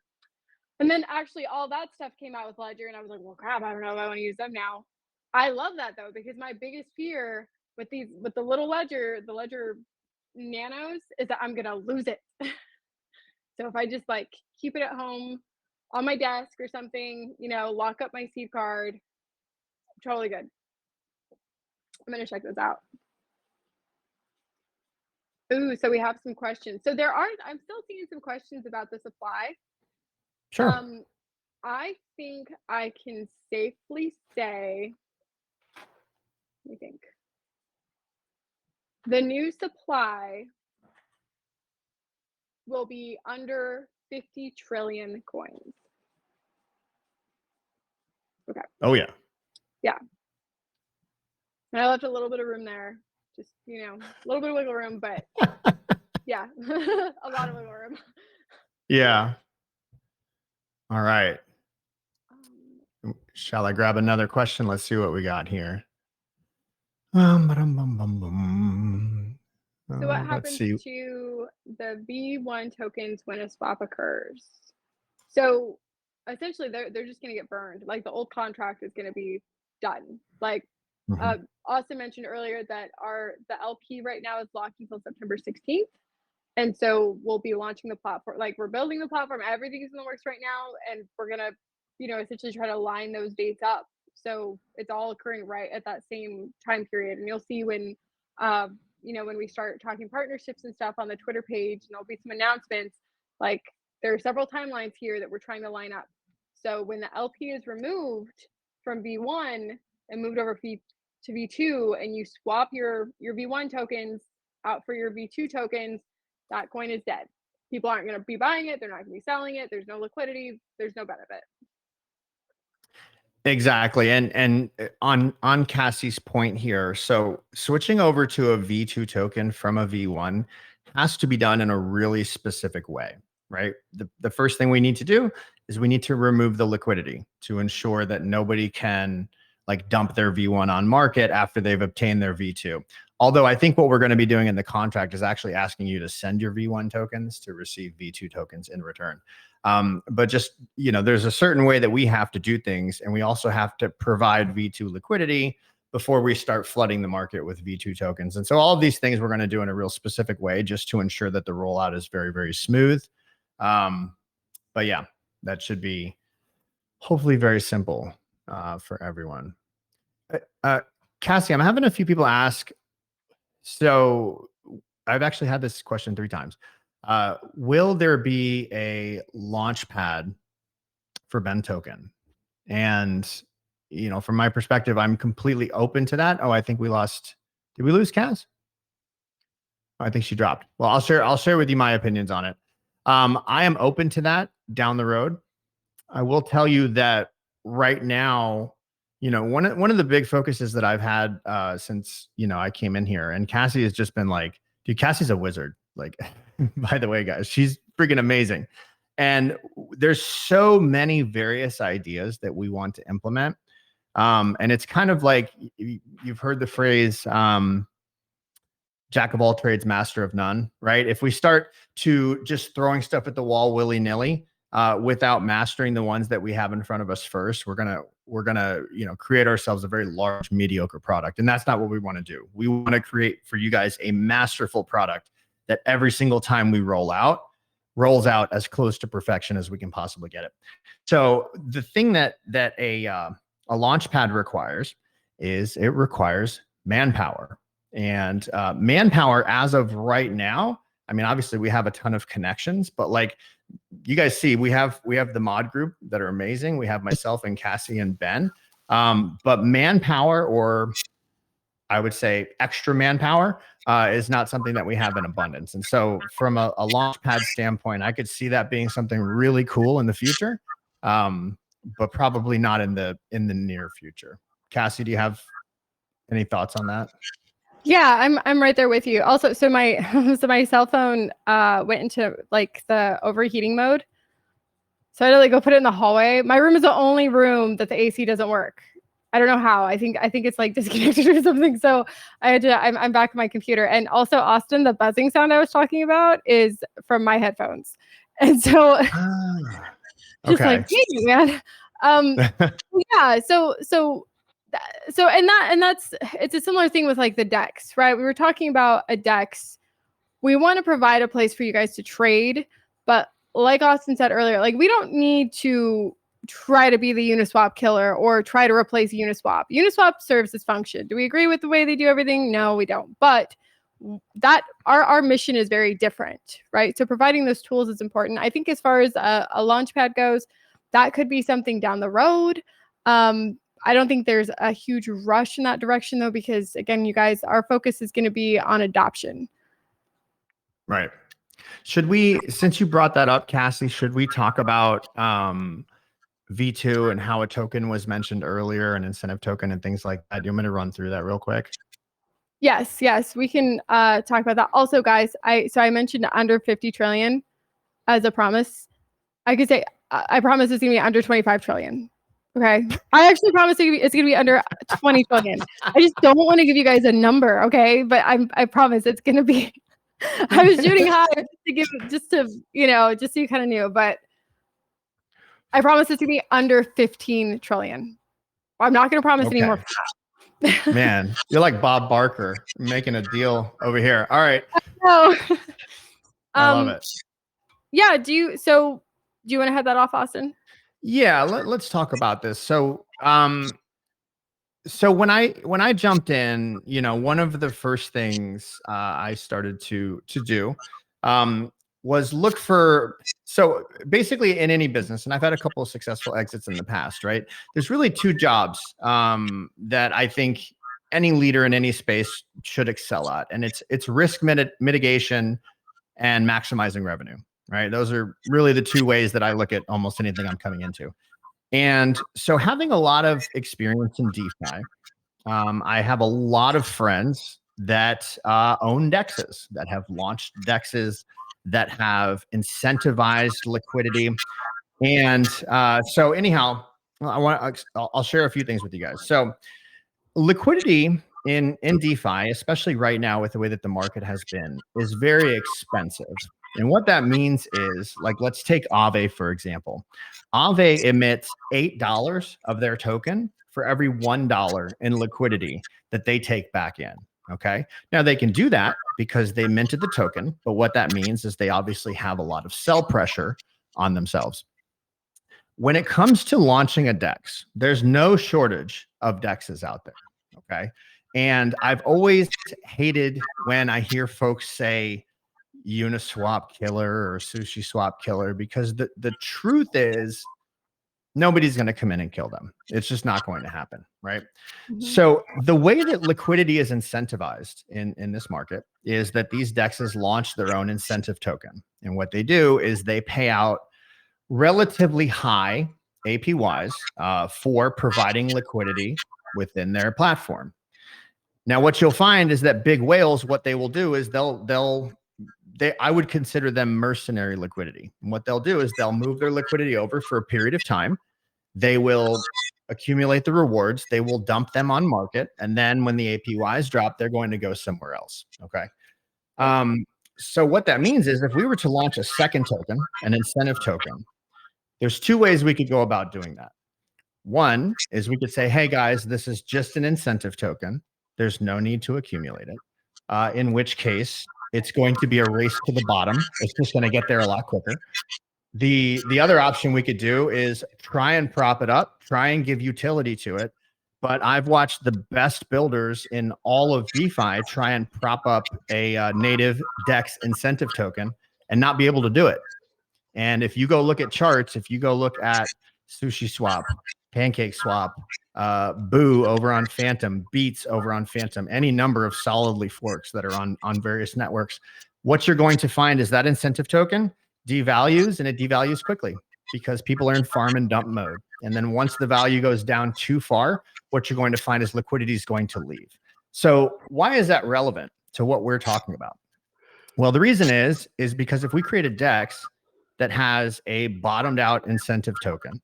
and then actually all that stuff came out with Ledger, and I was like, well, crap, I don't know if I want to use them now. I love that though because my biggest fear with the little Ledger, the Ledger Nanos, is that I'm gonna lose it. So if I just like keep it at home on my desk or something, lock up my seed card, totally good. I'm gonna check this out. Ooh, so we have some questions. So I'm still seeing some questions about the supply. Sure. Um, I think I can safely say, let me think. The new supply will be under 50 trillion coins. Okay. Oh yeah. Yeah. And I left a little bit of room there. Just, a little bit of wiggle room, but yeah, a lot of wiggle room. Yeah. All right. Shall I grab another question? Let's see what we got here. So what Let's happens see. to the V1 tokens when a swap occurs? So essentially they're just gonna get burned. Like the old contract is gonna be done. Like Mhm. Austin mentioned earlier that the LP right now is locked until September 16th. And so we'll be launching the platform. Like we're building the platform, everything's in the works right now, and we're gonna, essentially try to line those dates up. So it's all occurring right at that same time period. And you'll see when when we start talking partnerships and stuff on the Twitter page, and there'll be some announcements, like there are several timelines here that we're trying to line up. So when the LP is removed from V1 and moved over to V2, and you swap your V1 tokens out for your V2 tokens, that coin is dead. People aren't going to be buying it. They're not going to be selling it. There's no liquidity. There's no benefit. Exactly. And on Cassie's point here, so switching over to a V2 token from a V1 has to be done in a really specific way, right? The first thing we need to do is we need to remove the liquidity to ensure that nobody can like dump their V1 on market after they've obtained their V2. Although I think what we're going to be doing in the contract is actually asking you to send your V1 tokens to receive V2 tokens in return. But just, there's a certain way that we have to do things, and we also have to provide V2 liquidity before we start flooding the market with V2 tokens. And so all of these things we're going to do in a real specific way just to ensure that the rollout is very, very smooth. But yeah, that should be hopefully very simple for everyone. Cassie, I'm having a few people ask, so I've actually had this question 3 times. Will there be a launch pad for Ben token? And, from my perspective, I'm completely open to that. Oh, I think we lost. Did we lose Cass? I think she dropped. Well, I'll share with you my opinions on it. I am open to that down the road. I will tell you that right now, one of the big focuses that I've had since, I came in here, and Cassie has just been like, dude, Cassie's a wizard. Like, by the way, guys, she's freaking amazing. And there's so many various ideas that we want to implement. And it's kind of like, you've heard the phrase, jack of all trades, master of none, right? If we start to just throwing stuff at the wall willy-nilly, without mastering the ones that we have in front of us first, we're gonna create ourselves a very large mediocre product, and that's not what we want to do. We want to create for you guys a masterful product that every single time we rolls out as close to perfection as we can possibly get it. So the thing that a launch pad requires is it requires manpower, and manpower as of right now. I mean, obviously we have a ton of connections, but like you guys see, we have the mod group that are amazing. We have myself and Cassie and Ben, but manpower, or I would say extra manpower, is not something that we have in abundance. And so from a launch pad standpoint, I could see that being something really cool in the future, but probably not in the near future. Cassie, do you have any thoughts on that? Yeah, I'm right there with you. Also, so my cell phone went into like the overheating mode. So I had to like go put it in the hallway. My room is the only room that the AC doesn't work. I don't know how. I think it's like disconnected or something. So I had to. I'm back at my computer. And also, Austin, the buzzing sound I was talking about is from my headphones. And so just okay. like, hey, man. Yeah. So it's a similar thing with like the DEX, right? We were talking about a DEX. We want to provide a place for you guys to trade, but like Austin said earlier, like we don't need to try to be the Uniswap killer or try to replace Uniswap. Uniswap serves its function. Do we agree with the way they do everything? No, we don't. But that our mission is very different, right? So providing those tools is important. I think as far as a launchpad goes, that could be something down the road. I don't think there's a huge rush in that direction though, because again, you guys, our focus is going to be on adoption. Right. Should we, since you brought that up, Cassie, should we talk about V2 and how a token was mentioned earlier, an incentive token and things like that? Do you want me to run through that real quick? Yes, we can talk about that. Also, guys, I mentioned under 50 trillion as a promise. I could say I promise it's gonna be under 25 trillion. Okay. I actually promise it's gonna be under 20 trillion. I just don't want to give you guys a number, okay? But I promise it's gonna be. I was shooting high just so you kind of knew, but I promise it's gonna be under 15 trillion. I'm not gonna promise any more. Man, you're like Bob Barker making a deal over here. All right. No. I love it. Yeah. Do you want to head that off, Austin? Yeah, let's talk about this. So So when I jumped in, one of the first things I started to do um, was look for. So basically, in any business, and I've had a couple of successful exits in the past, right? There's really two jobs that I think any leader in any space should excel at, and it's risk mitigation and maximizing revenue. Right? Those are really the two ways that I look at almost anything I'm coming into. And so, having a lot of experience in DeFi. I have a lot of friends that own DEXs, that have launched DEXs, that have incentivized liquidity. And so, anyhow, I'll share a few things with you guys. So, liquidity in DeFi, especially right now with the way that the market has been, is very expensive. And what that means is, like, let's take Aave for example. Aave emits $8 of their token for every $1 in liquidity that they take back in. Okay. Now they can do that because they minted the token, but what that means is they obviously have a lot of sell pressure on themselves. When it comes to launching a DEX, there's no shortage of DEXs out there. Okay. And I've always hated when I hear folks say Uniswap killer or Sushi Swap killer, because the truth is nobody's going to come in and kill them. It's just not going to happen. Right. So the way that liquidity is incentivized in this market is that these DEXs launch their own incentive token. And what they do is they pay out relatively high APYs for providing liquidity within their platform. Now, what you'll find is that big whales, what they will do is I would consider them mercenary liquidity. And what they'll do is they'll move their liquidity over for a period of time. They will accumulate the rewards. They will dump them on market. And then when the APYs drop, they're going to go somewhere else. Okay. So what that means is if we were to launch a second token, an incentive token, there's two ways we could go about doing that. One is we could say, hey guys, this is just an incentive token. There's no need to accumulate it. In which case, it's going to be a race to the bottom. It's just going to get there a lot quicker. The other option we could do is try and prop it up, try and give utility to it. But I've watched the best builders in all of DeFi try and prop up a native DEX incentive token and not be able to do it. And if you go look at charts, if you go look at Sushi Swap, Pancake Swap, Boo over on Phantom, Beats over on Phantom, any number of solidly forks that are on various networks, what you're going to find is that incentive token devalues, and it devalues quickly because people are in farm and dump mode. And then once the value goes down too far, what you're going to find is liquidity is going to leave. So why is that relevant to what we're talking about? Well, the reason is because if we create a DEX that has a bottomed out incentive token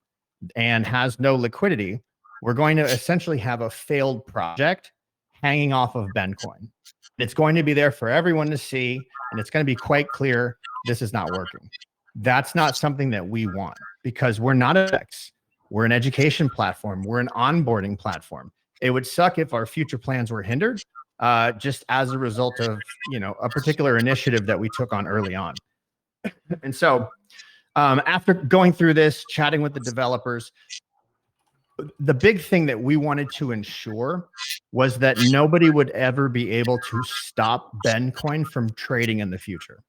and has no liquidity, we're going to essentially have a failed project hanging off of Bencoin. It's going to be there for everyone to see, and it's going to be quite clear this is not working. That's not something that we want, because we're not a DEX. We're an education platform. We're an onboarding platform. It would suck if our future plans were hindered just as a result of a particular initiative that we took on early on. And so after going through this, chatting with the developers, the big thing that we wanted to ensure was that nobody would ever be able to stop Bencoin from trading in the future,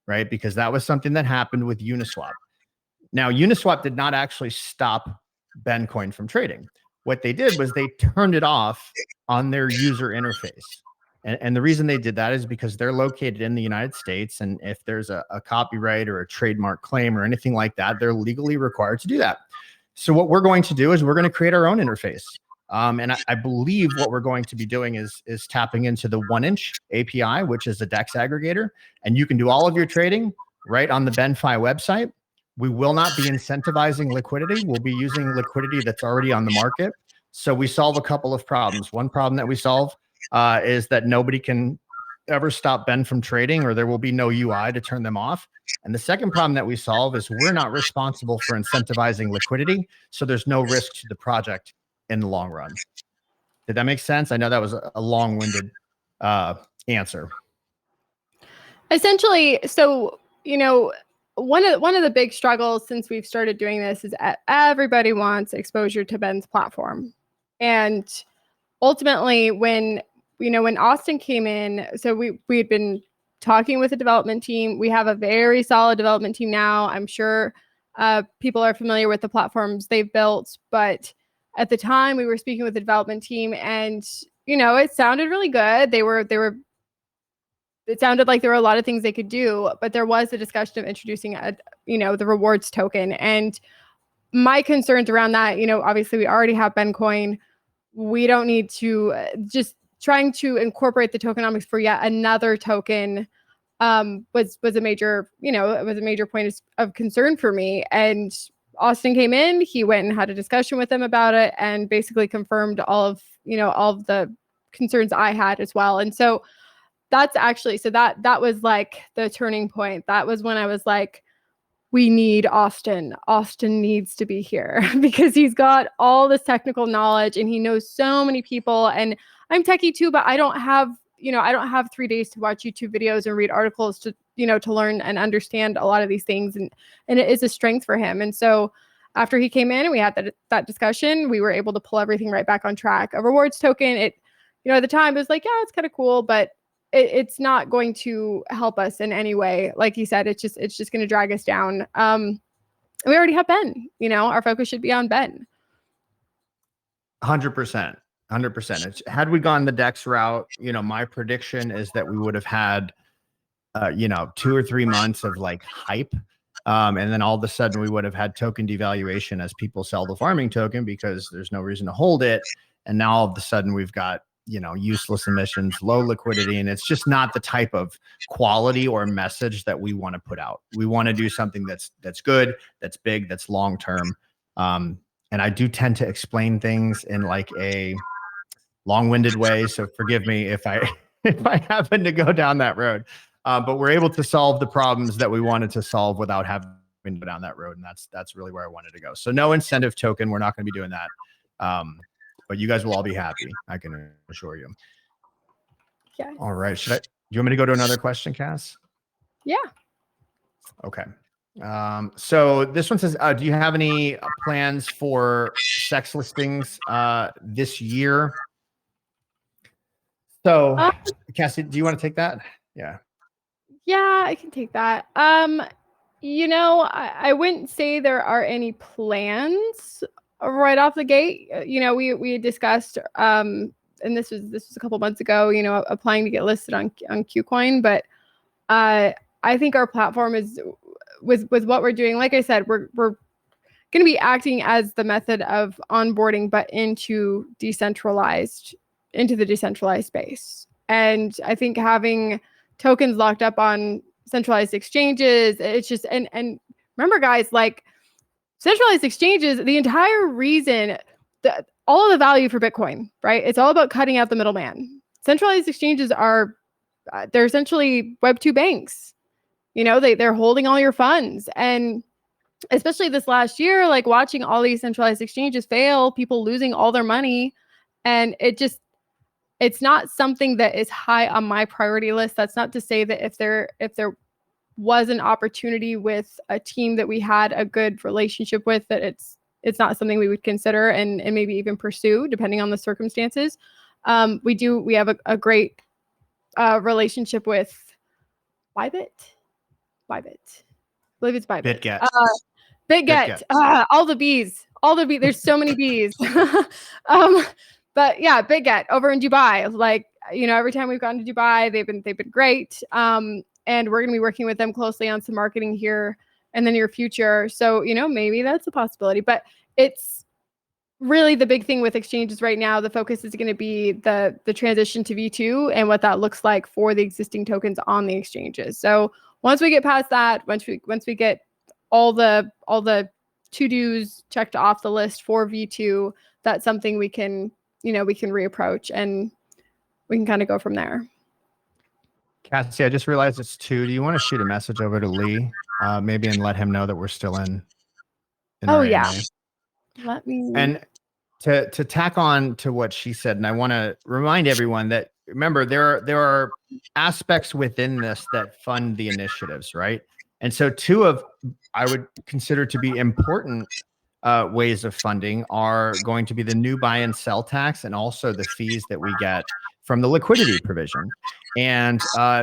right? Because that was something that happened with Uniswap. Now, Uniswap did not actually stop Bencoin from trading. What they did was they turned it off on their user interface. And the reason they did that is because they're located in the United States. And if there's a copyright or a trademark claim or anything like that, they're legally required to do that. So what we're going to do is we're going to create our own interface. And I believe what we're going to be doing is tapping into the 1inch API, which is a DEX aggregator. And you can do all of your trading right on the BenFi website. We will not be incentivizing liquidity. We'll be using liquidity that's already on the market. So we solve a couple of problems. One problem that we solve is that nobody can ever stop Ben from trading, or there will be no UI to turn them off. And the second problem that we solve is we're not responsible for incentivizing liquidity. So there's no risk to the project in the long run. Did that make sense? I know that was a long-winded answer. Essentially, so, one of the big struggles since we've started doing this is everybody wants exposure to Ben's platform. And ultimately, when Austin came in, so we had been talking with the development team. We have a very solid development team now. I'm sure people are familiar with the platforms they've built, but at the time we were speaking with the development team, and it sounded really good. It sounded like there were a lot of things they could do, but there was a discussion of introducing the rewards token. And my concerns around that, obviously we already have BenCoin. We don't need to just trying to incorporate the tokenomics for yet another token was a major, it was a major point of concern for me. And Austin came in, he went and had a discussion with them about it and basically confirmed all of the concerns I had as well. And so that's actually, that was like the turning point. That was when I was like, we need Austin. Austin needs to be here because he's got all this technical knowledge and he knows so many people. And I'm techie too, but I don't have 3 days to watch YouTube videos and read articles to learn and understand a lot of these things. And it is a strength for him. And so after he came in and we had that discussion, we were able to pull everything right back on track. A rewards token, at the time it was like, yeah, it's kind of cool, but it's not going to help us in any way. Like you said, it's just going to drag us down. We already have Ben, our focus should be on Ben. 100%. Had we gone the DEX route, my prediction is that we would have had, 2 or 3 months of like hype. And then all of a sudden we would have had token devaluation as people sell the farming token because there's no reason to hold it. And now all of a sudden we've got, useless emissions, low liquidity, and it's just not the type of quality or message that we want to put out. We want to do something that's good, that's big, that's long-term. And I do tend to explain things in like a long-winded way. So forgive me if I happen to go down that road. But we're able to solve the problems that we wanted to solve without having to go down that road. And that's really where I wanted to go. So no incentive token. We're not going to be doing that. But you guys will all be happy. I can assure you. Yeah. All right. Do you want me to go to another question, Cass? Yeah. Okay. So this one says, do you have any plans for sex listings this year? So Cassie, do you want to take that? Yeah. Yeah, I can take that. I wouldn't say there are any plans right off the gate. We had discussed, and this was a couple months ago, applying to get listed on KuCoin, but I think our platform is with what we're doing. Like I said, we're going to be acting as the method of onboarding, but into the decentralized space. And I think having tokens locked up on centralized exchanges, it's just, and remember guys, like centralized exchanges, the entire reason that all of the value for Bitcoin, right? It's all about cutting out the middleman. Centralized exchanges are, they're essentially Web2 banks. They're holding all your funds. And especially this last year, like watching all these centralized exchanges fail, people losing all their money. And it's not something that is high on my priority list. That's not to say that if there was an opportunity with a team that we had a good relationship with, that it's not something we would consider and maybe even pursue depending on the circumstances. We have a great relationship with Bybit. I believe it's Bybit. BitGet. BitGet. All the bees. There's so many bees. But yeah, BitGet over in Dubai. Like, every time we've gone to Dubai, they've been great. And we're going to be working with them closely on some marketing here in the near future. So, maybe that's a possibility, but it's really the big thing with exchanges right now. The focus is going to be the transition to V2 and what that looks like for the existing tokens on the exchanges. So once we get past that, once we get all the to-dos checked off the list for V2, that's something we can reapproach and we can kind of go from there. Cassie, I just realized it's 2. Do you want to shoot a message over to Lee, maybe, and let him know that we're still in our AMA? Let me. And to tack on to what she said, and I want to remind everyone that, remember, there are aspects within this that fund the initiatives, right? And so 2 of, I would consider to be important ways of funding are going to be the new buy and sell tax and also the fees that we get from the liquidity provision. And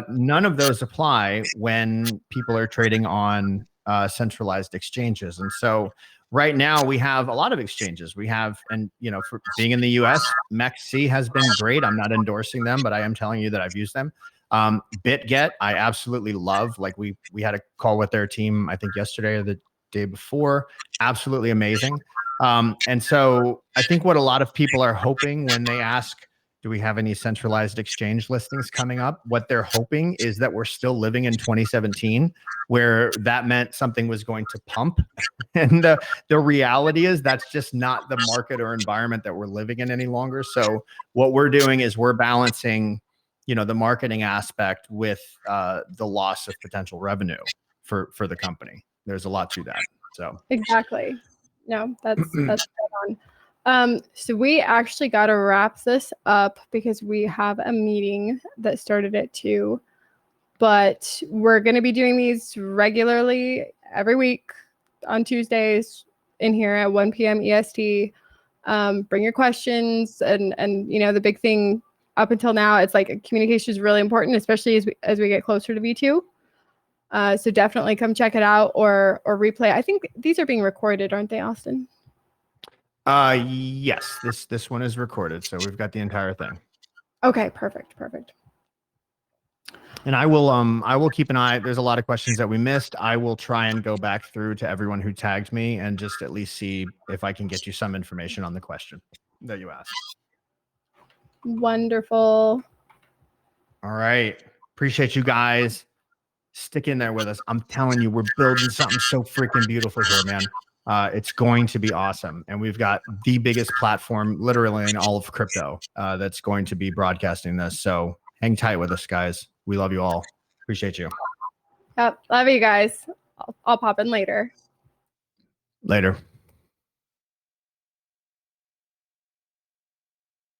none of those apply when people are trading on centralized exchanges. And so right now we have a lot of exchanges. We have, and you know, for being in the US, MEXC has been great. I'm not endorsing them, but I am telling you that I've used them. BitGet, I absolutely love. Like we had a call with their team, I think yesterday or the day before. Absolutely amazing. And so I think what a lot of people are hoping when they ask, do we have any centralized exchange listings coming up? What they're hoping is that we're still living in 2017, where that meant something was going to pump. And the reality is that's just not the market or environment that we're living in any longer. So what we're doing is we're balancing, you know, the marketing aspect with the loss of potential revenue for the company. There's a lot to that. So Exactly. No, that's dead on. So we actually got to wrap this up because we have a meeting that started at 2, but we're going to be doing these regularly every week on Tuesdays in here at 1 p.m. EST. Bring your questions, and you know, the big thing up until now, it's like communication is really important, especially as we get closer to V2. So definitely come check it out or replay. I think these are being recorded, aren't they, Austin? Yes, this one is recorded, so we've got the entire thing. Okay, perfect. And I will keep an eye. There's a lot of questions that we missed. I will try and go back through to everyone who tagged me and just at least see if I can get you some information on the question that you asked. Wonderful. All right. Appreciate you guys. Stick in there with us. I'm telling you, we're building something so freaking beautiful here, man. It's going to be awesome. And we've got the biggest platform literally in all of crypto that's going to be broadcasting this. So hang tight with us, guys. We love you all. Appreciate you. Yep. Love you guys. I'll pop in later. Later.